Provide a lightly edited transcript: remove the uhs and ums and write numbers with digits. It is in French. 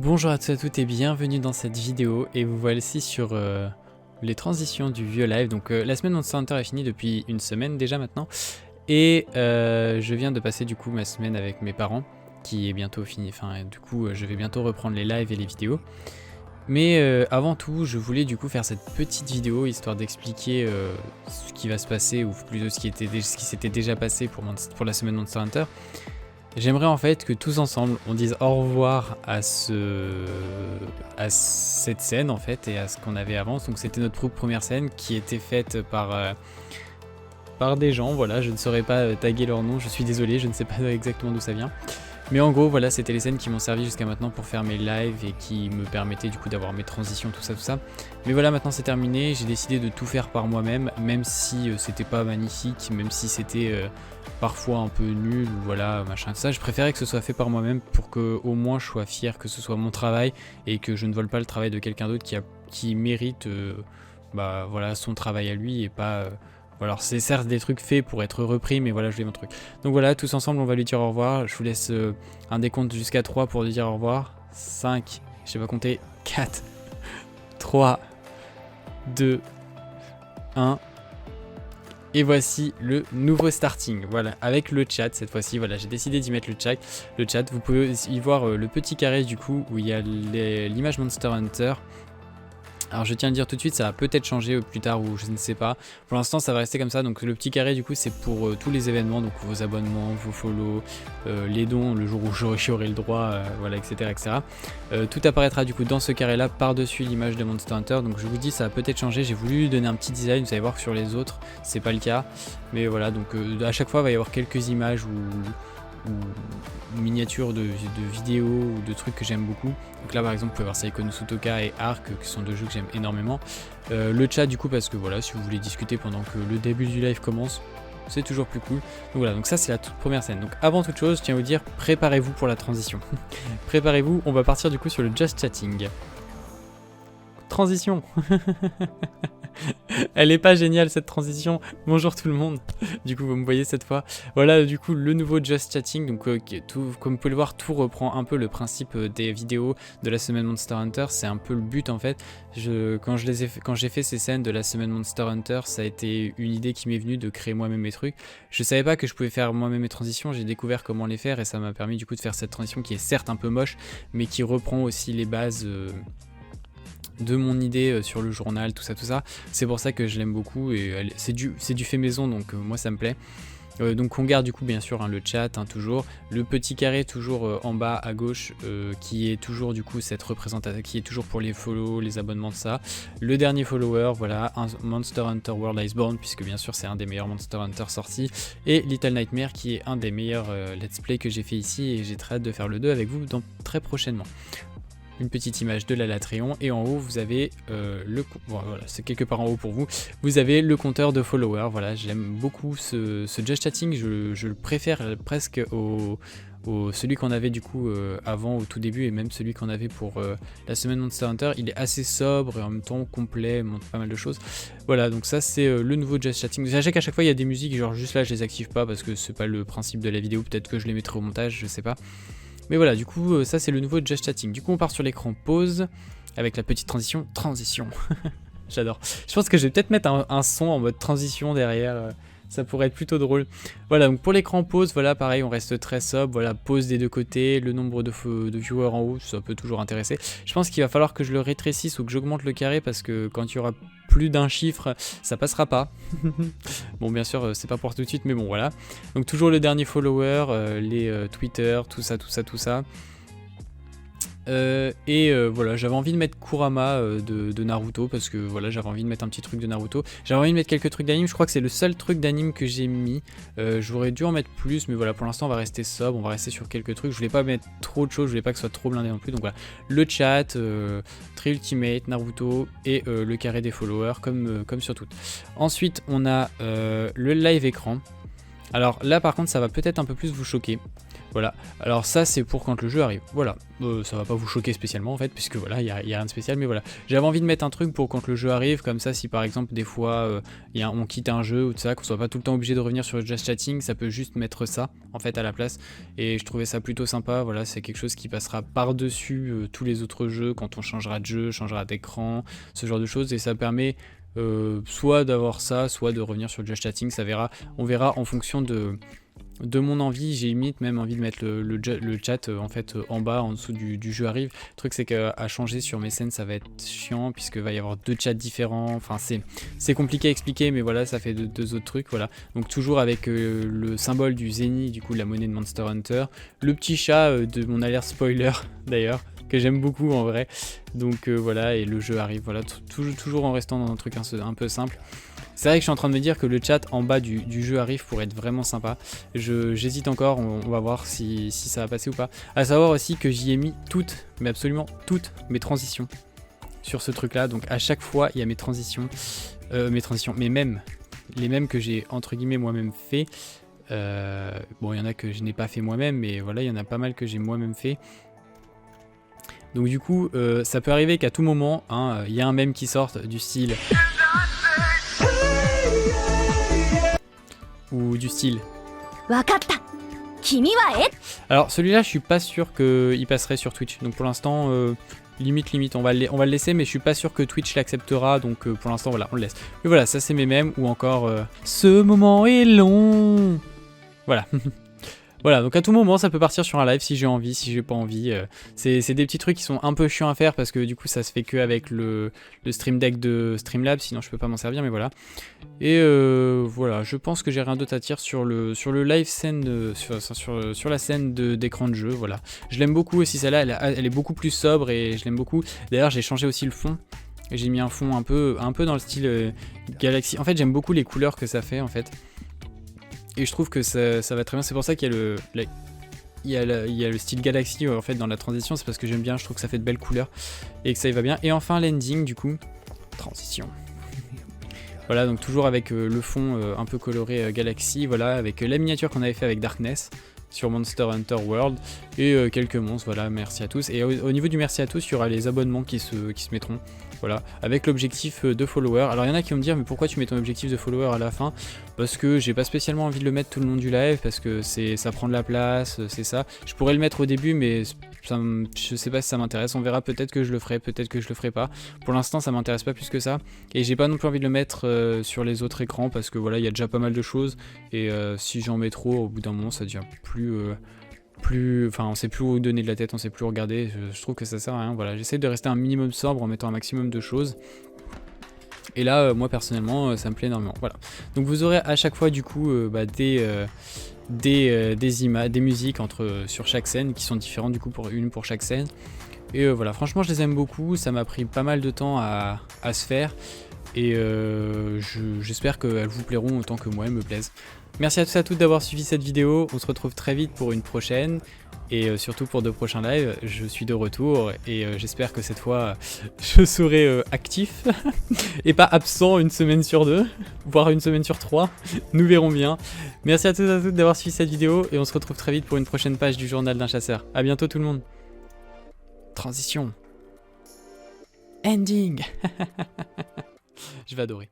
Bonjour à tous et à toutes et bienvenue dans cette vidéo et vous voici sur les transitions du vieux live. Donc la semaine Monster Hunter est finie depuis une semaine déjà maintenant et je viens de passer du coup ma semaine avec mes parents qui est bientôt finie, enfin du coup je vais bientôt reprendre les lives et les vidéos. Mais avant tout je voulais du coup faire cette petite vidéo histoire d'expliquer ce qui va se passer ou plutôt ce qui s'était déjà passé pour la semaine Monster Hunter. J'aimerais en fait que tous ensemble on dise au revoir à cette scène en fait et à ce qu'on avait avant. Donc c'était notre première scène qui était faite par des gens, voilà, je ne saurais pas taguer leur nom, je suis désolé, je ne sais pas exactement d'où ça vient. Mais en gros voilà, c'était les scènes qui m'ont servi jusqu'à maintenant pour faire mes lives et qui me permettaient du coup d'avoir mes transitions, tout ça. Mais voilà, maintenant c'est terminé, j'ai décidé de tout faire par moi-même, même si c'était pas magnifique, même si c'était parfois un peu nul ou voilà, machin, tout ça. Je préférais que ce soit fait par moi-même pour que au moins je sois fier que ce soit mon travail et que je ne vole pas le travail de quelqu'un d'autre qui mérite bah, voilà, son travail à lui et pas... alors c'est certes des trucs faits pour être repris, mais voilà, je voulais mon truc. Donc voilà, tous ensemble, on va lui dire au revoir. Je vous laisse un décompte jusqu'à 3 pour lui dire au revoir. 5, je sais pas compter, 4, 3, 2, 1. Et voici le nouveau starting, voilà, avec le chat cette fois-ci, voilà, j'ai décidé d'y mettre le chat. Vous pouvez y voir le petit carré du coup, où il y a l'image Monster Hunter. Alors je tiens à le dire tout de suite, ça va peut-être changer plus tard ou je ne sais pas. Pour l'instant ça va rester comme ça, donc le petit carré du coup c'est pour tous les événements, donc vos abonnements, vos follow, les dons, le jour où j'aurai le droit, voilà, etc. Tout apparaîtra du coup dans ce carré là par-dessus l'image de Monster Hunter, donc je vous dis ça va peut-être changer, j'ai voulu lui donner un petit design, vous allez voir que sur les autres c'est pas le cas. Mais voilà, donc à chaque fois il va y avoir quelques images ou miniatures de vidéos ou de trucs que j'aime beaucoup. Donc là par exemple vous pouvez voir Saiko no Sutoka et Ark qui sont deux jeux que j'aime énormément. Le chat du coup parce que voilà, si vous voulez discuter pendant que le début du live commence, c'est toujours plus cool. Donc voilà, donc ça c'est la toute première scène. Donc avant toute chose, je tiens à vous dire, préparez-vous pour la transition. Préparez-vous, on va partir du coup sur le Just Chatting. Transition. Elle est pas géniale cette transition. Bonjour tout le monde. Du coup vous me voyez cette fois. Voilà du coup le nouveau Just Chatting. Donc comme vous pouvez le voir, tout reprend un peu le principe des vidéos de la semaine Monster Hunter. C'est un peu le but en fait. Quand j'ai fait ces scènes de la semaine Monster Hunter, ça a été une idée qui m'est venue de créer moi-même mes trucs. Je savais pas que je pouvais faire moi-même mes transitions. J'ai découvert comment les faire et ça m'a permis du coup de faire cette transition qui est certes un peu moche, mais qui reprend aussi les bases de mon idée sur le journal, tout ça. C'est pour ça que je l'aime beaucoup et c'est du fait maison, donc moi ça me plaît. Donc on garde du coup bien sûr le chat, toujours le petit carré toujours en bas à gauche qui est toujours du coup cette représentation qui est toujours pour les follow, les abonnements de ça. Le dernier follower, voilà, un Monster Hunter World Iceborne, puisque bien sûr c'est un des meilleurs Monster Hunter sortis, et Little Nightmare qui est un des meilleurs let's play que j'ai fait ici et j'ai très hâte de faire le 2 avec vous très prochainement. Une petite image de la Latréon et en haut vous avez voilà, c'est quelque part en haut pour vous, vous avez le compteur de followers. Voilà, j'aime beaucoup ce Just Chatting, je le préfère presque au celui qu'on avait du coup avant au tout début et même celui qu'on avait pour la semaine Monster Hunter. Il est assez sobre et en même temps complet, montre pas mal de choses. Voilà, donc ça c'est le nouveau Just Chatting. Sachez qu'à chaque fois il y a des musiques, genre juste là je les active pas parce que c'est pas le principe de la vidéo, peut-être que je les mettrai au montage, je sais pas. Mais voilà, du coup, ça c'est le nouveau Just Chatting. Du coup, on part sur l'écran pause avec la petite transition. J'adore. Je pense que je vais peut-être mettre un son en mode transition derrière. Ça pourrait être plutôt drôle. Voilà, donc pour l'écran pause, voilà, pareil, on reste très sobre. Voilà, pause des deux côtés, le nombre de viewers en haut, ça peut toujours intéresser. Je pense qu'il va falloir que je le rétrécisse ou que j'augmente le carré parce que quand il y aura plus d'un chiffre, ça passera pas. Bon, bien sûr, c'est pas pour tout de suite, mais bon, voilà. Donc toujours le dernier follower, les Twitter, tout ça. Voilà, j'avais envie de mettre Kurama de Naruto parce que voilà, j'avais envie de mettre un petit truc de Naruto. J'avais envie de mettre quelques trucs d'anime, je crois que c'est le seul truc d'anime que j'ai mis. J'aurais dû en mettre plus, mais voilà, pour l'instant on va rester sobre, on va rester sur quelques trucs. Je voulais pas mettre trop de choses, je voulais pas que ce soit trop blindé non plus. Donc voilà, le chat, Tri Ultimate, Naruto et le carré des followers comme sur toutes. Ensuite on a le live écran. Alors là par contre ça va peut-être un peu plus vous choquer. Voilà, alors ça c'est pour quand le jeu arrive, voilà, ça va pas vous choquer spécialement en fait, puisque voilà, il y a rien de spécial, mais voilà. J'avais envie de mettre un truc pour quand le jeu arrive, comme ça si par exemple des fois on quitte un jeu ou tout ça, qu'on soit pas tout le temps obligé de revenir sur le Just Chatting, ça peut juste mettre ça en fait à la place, et je trouvais ça plutôt sympa, voilà, c'est quelque chose qui passera par-dessus tous les autres jeux, quand on changera de jeu, changera d'écran, ce genre de choses, et ça permet soit d'avoir ça, soit de revenir sur le Just Chatting, on verra en fonction de mon envie. J'ai limite même envie de mettre le chat en fait en bas, en dessous du jeu arrive. Le truc c'est qu'à changer sur mes scènes ça va être chiant puisque va y avoir 2 chats différents, enfin c'est compliqué à expliquer, mais voilà, ça fait deux autres trucs, voilà. Donc toujours avec le symbole du Zenny, du coup la monnaie de Monster Hunter, le petit chat de mon alerte spoiler d'ailleurs, que j'aime beaucoup en vrai. Donc voilà, et le jeu arrive, voilà, toujours en restant dans un truc un peu simple. C'est vrai que je suis en train de me dire que le chat en bas du jeu arrive pourrait être vraiment sympa. J'hésite encore, on va voir si ça va passer ou pas. À savoir aussi que j'y ai mis toutes, mais absolument toutes mes transitions sur ce truc là. Donc à chaque fois il y a mes transitions, mes mèmes, les mèmes que j'ai entre guillemets moi-même fait. Bon, il y en a que je n'ai pas fait moi-même, mais voilà, il y en a pas mal que j'ai moi-même fait. Donc du coup, ça peut arriver qu'à tout moment, il y a un mème qui sorte du style... ou du style. Alors celui-là, je suis pas sûr qu'il passerait sur Twitch. Donc pour l'instant, limite, on va le laisser, mais je suis pas sûr que Twitch l'acceptera. Donc pour l'instant, voilà, on le laisse. Mais voilà, ça c'est mes mèmes, ou encore ce moment est long. Voilà. Voilà, donc à tout moment ça peut partir sur un live si j'ai envie, si j'ai pas envie. C'est des petits trucs qui sont un peu chiants à faire parce que du coup ça se fait que avec le Stream Deck de Streamlabs, sinon je peux pas m'en servir, mais voilà. Et voilà, je pense que j'ai rien d'autre à dire sur le live scène, sur la scène d'écran de jeu, voilà. Je l'aime beaucoup aussi, celle-là, elle est beaucoup plus sobre et je l'aime beaucoup. D'ailleurs j'ai changé aussi le fond. J'ai mis un fond un peu dans le style Galaxy. En fait j'aime beaucoup les couleurs que ça fait en fait. Et je trouve que ça va très bien, c'est pour ça qu'il y a le style Galaxy en fait dans la transition, c'est parce que j'aime bien, je trouve que ça fait de belles couleurs et que ça y va bien. Et enfin l'ending du coup, transition. Voilà, donc toujours avec le fond un peu coloré Galaxy, voilà, avec la miniature qu'on avait fait avec Darkness sur Monster Hunter World et quelques monstres, voilà, merci à tous. Et au niveau du merci à tous, il y aura les abonnements qui se mettront, voilà, avec l'objectif de followers. Alors il y en a qui vont me dire, mais pourquoi tu mets ton objectif de followers à la fin? Parce que j'ai pas spécialement envie de le mettre tout le long du live, parce que ça prend de la place, c'est ça. Je pourrais le mettre au début, mais je sais pas si ça m'intéresse, on verra, peut-être que je le ferai, peut-être que je le ferai pas. Pour l'instant ça m'intéresse pas plus que ça, et j'ai pas non plus envie de le mettre sur les autres écrans, parce que voilà, il y a déjà pas mal de choses, et si j'en mets trop, au bout d'un moment ça devient enfin on sait plus où donner de la tête, on sait plus où regarder, je trouve que ça sert à rien, voilà, j'essaie de rester un minimum sobre en mettant un maximum de choses. Et là, moi personnellement, ça me plaît énormément. Voilà. Donc vous aurez à chaque fois du coup des musiques sur chaque scène qui sont différentes du coup pour chaque scène. Et voilà, franchement je les aime beaucoup, ça m'a pris pas mal de temps à se faire. Et j'espère qu'elles vous plairont autant que moi elles me plaisent. Merci à tous et à toutes d'avoir suivi cette vidéo, on se retrouve très vite pour une prochaine. Et surtout pour de prochains lives, je suis de retour et j'espère que cette fois je serai actif et pas absent une semaine sur 2, voire une semaine sur 3, nous verrons bien. Merci à tous et à toutes d'avoir suivi cette vidéo et on se retrouve très vite pour une prochaine page du journal d'un chasseur. A bientôt tout le monde. Transition. Ending. Je vais adorer.